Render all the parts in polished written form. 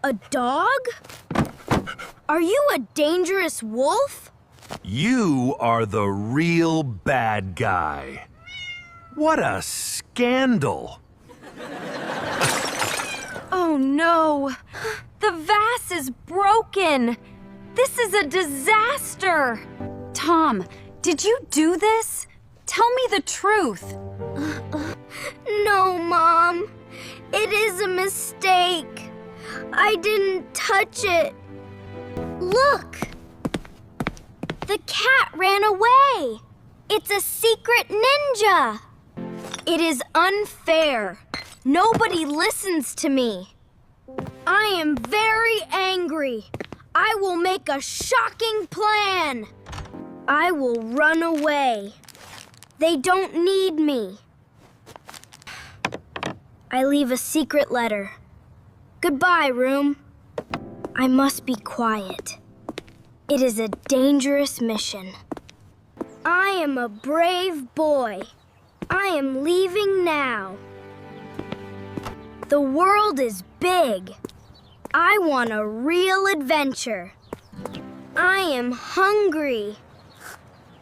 A dog? Are you a dangerous wolf? You are the real bad guy. What a scandal. Oh no! The vase is broken! This is a disaster! Tom, did you do this? Tell me the truth. No, Mom. It is a mistake. I didn't touch it. Look! The cat ran away. It's a secret ninja. It is unfair. Nobody listens to me. I am very angry. I will make a shocking plan. I will run away. They don't need me. I leave a secret letter. Goodbye, room. I must be quiet. It is a dangerous mission. I am a brave boy. I am leaving now. The world is big. I want a real adventure. I am hungry.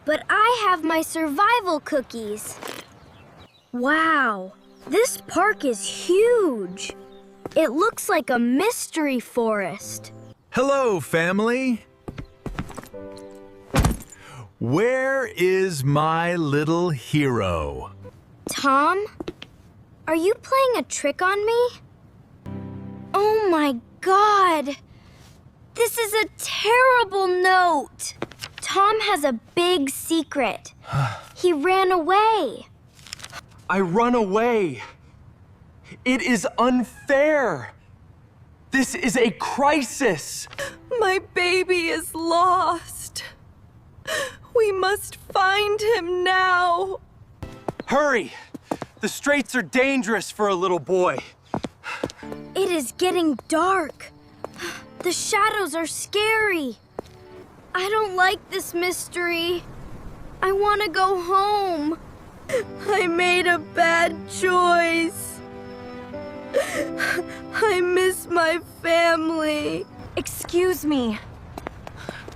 But I have my survival cookies. Wow, this park is huge. It looks like a mystery forest. Hello, family. Where is my little hero? Tom, are you playing a trick on me? Oh my God! This is a terrible note. Tom has a big secret. He ran away. I run away. It is unfair. This is a crisis. My baby is lost. We must find him now. Hurry! The straits are dangerous for a little boy. It is getting dark. The shadows are scary. I don't like this mystery. I want to go home. I made a bad choice. I miss my family. Excuse me.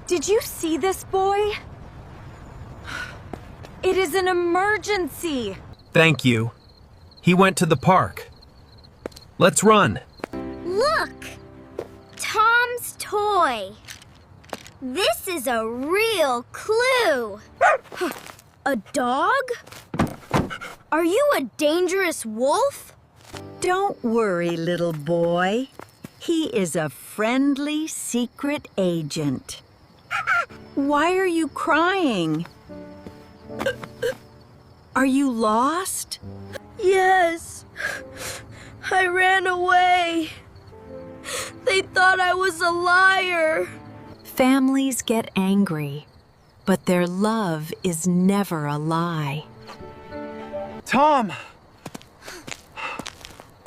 Did you see this boy? It is an emergency. Thank you. He went to the park. Let's run. Look! Tom's toy. This is a real clue. A dog? Are you a dangerous wolf? Don't worry, little boy. He is a friendly secret agent. Why are you crying? Are you lost? Yes. I ran away. They thought I was a liar. Families get angry, but their love is never a lie. Tom!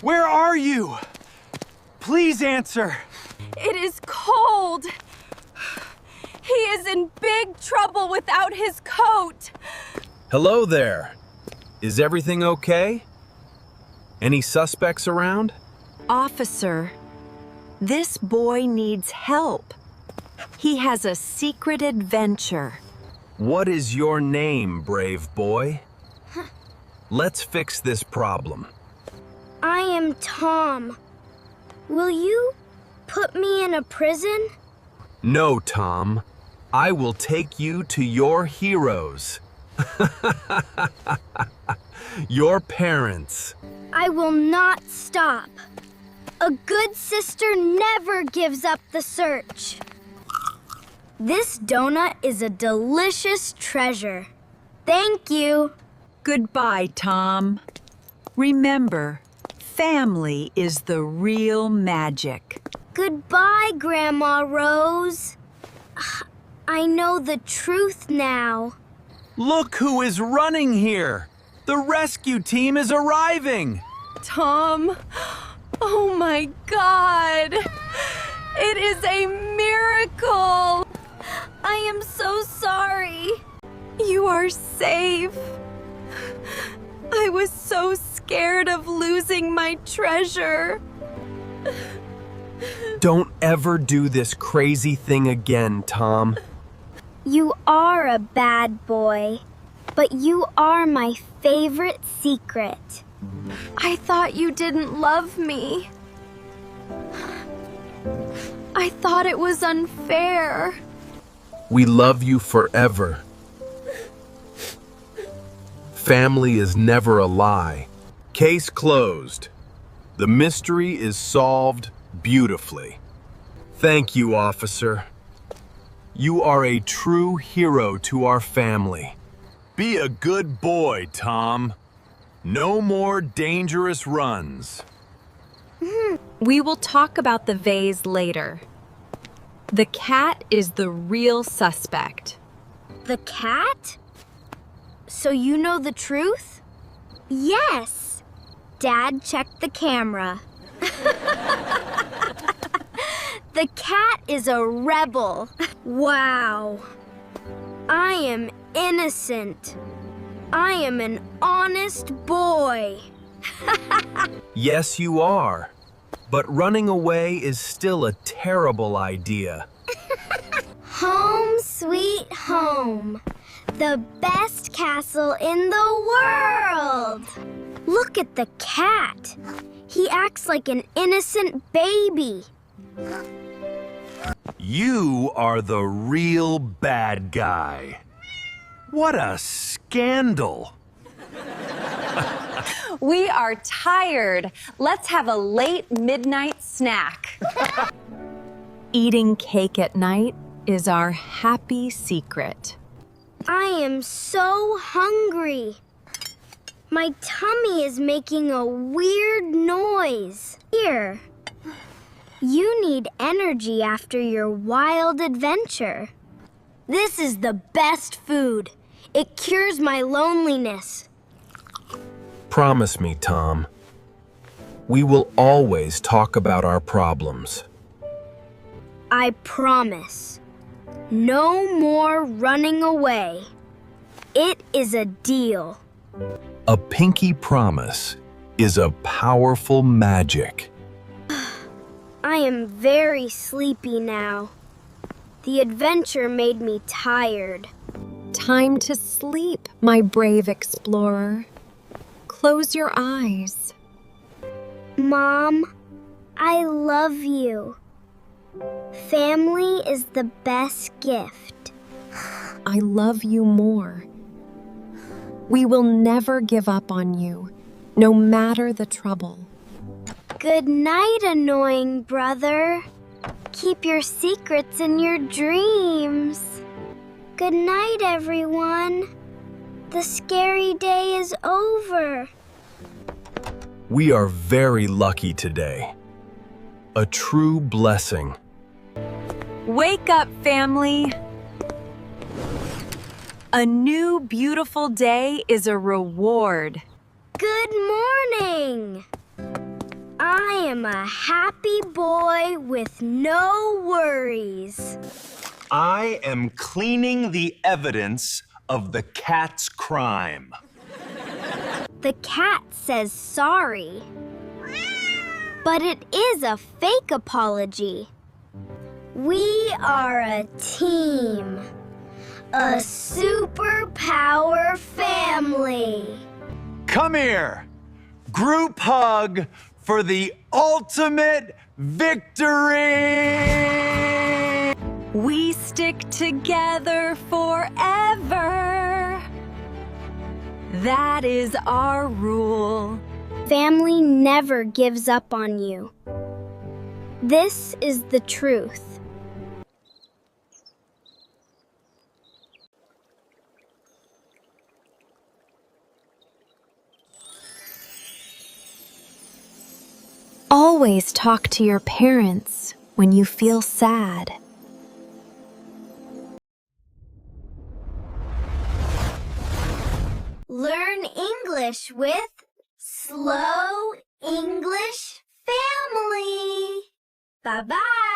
Where are you? Please answer. It is cold. He is in big trouble without his coat. Hello there. Is everything okay? Any suspects around? Officer, this boy needs help. He has a secret adventure. What is your name, brave boy? Let's fix this problem. I am Tom. Will you put me in a prison? No, Tom. I will take you to your heroes. Your parents. I will not stop. A good sister never gives up the search. This donut is a delicious treasure. Thank you. Goodbye, Tom. Remember, family is the real magic. Goodbye, Grandma Rose. I know the truth now. Look who is running here. The rescue team is arriving. Tom, oh my God. It is a miracle. I am so sorry. You are safe. I was so scared of losing my treasure. Don't ever do this crazy thing again, Tom. You are a bad boy, but you are my favorite secret. I thought you didn't love me. I thought it was unfair. We love you forever. Family is never a lie. Case closed. The mystery is solved beautifully. Thank you, officer. You are a true hero to our family. Be a good boy, Tom. No more dangerous runs. We will talk about the vase later. The cat is the real suspect. The cat? So you know the truth? Yes. Dad checked the camera. The cat is a rebel. Wow. I am innocent. I am an honest boy. Yes, you are. But running away is still a terrible idea. Home sweet home. The best castle in the world. Look at the cat. He acts like an innocent baby. You are the real bad guy. What a scandal. We are tired. Let's have a late midnight snack. Eating cake at night is our happy secret. I am so hungry. My tummy is making a weird noise. Here. You need energy after your wild adventure. This is the best food. It cures my loneliness. Promise me, Tom. We will always talk about our problems. I promise. No more running away. It is a deal. A pinky promise is a powerful magic. I am very sleepy now. The adventure made me tired. Time to sleep, my brave explorer. Close your eyes. Mom, I love you. Family is the best gift. I love you more. We will never give up on you, no matter the trouble. Good night, annoying brother. Keep your secrets in your dreams. Good night, everyone. The scary day is over. We are very lucky today. A true blessing. Wake up, family. A new beautiful day is a reward. Good morning. I am a happy boy with no worries. I am cleaning the evidence of the cat's crime. The cat says sorry. But it is a fake apology. We are a team. A superpower family. Come here. Group hug for the ultimate victory! We stick together forever. That is our rule. Family never gives up on you. This is the truth. Always talk to your parents when you feel sad. Learn English with Slow English Family. Bye-bye.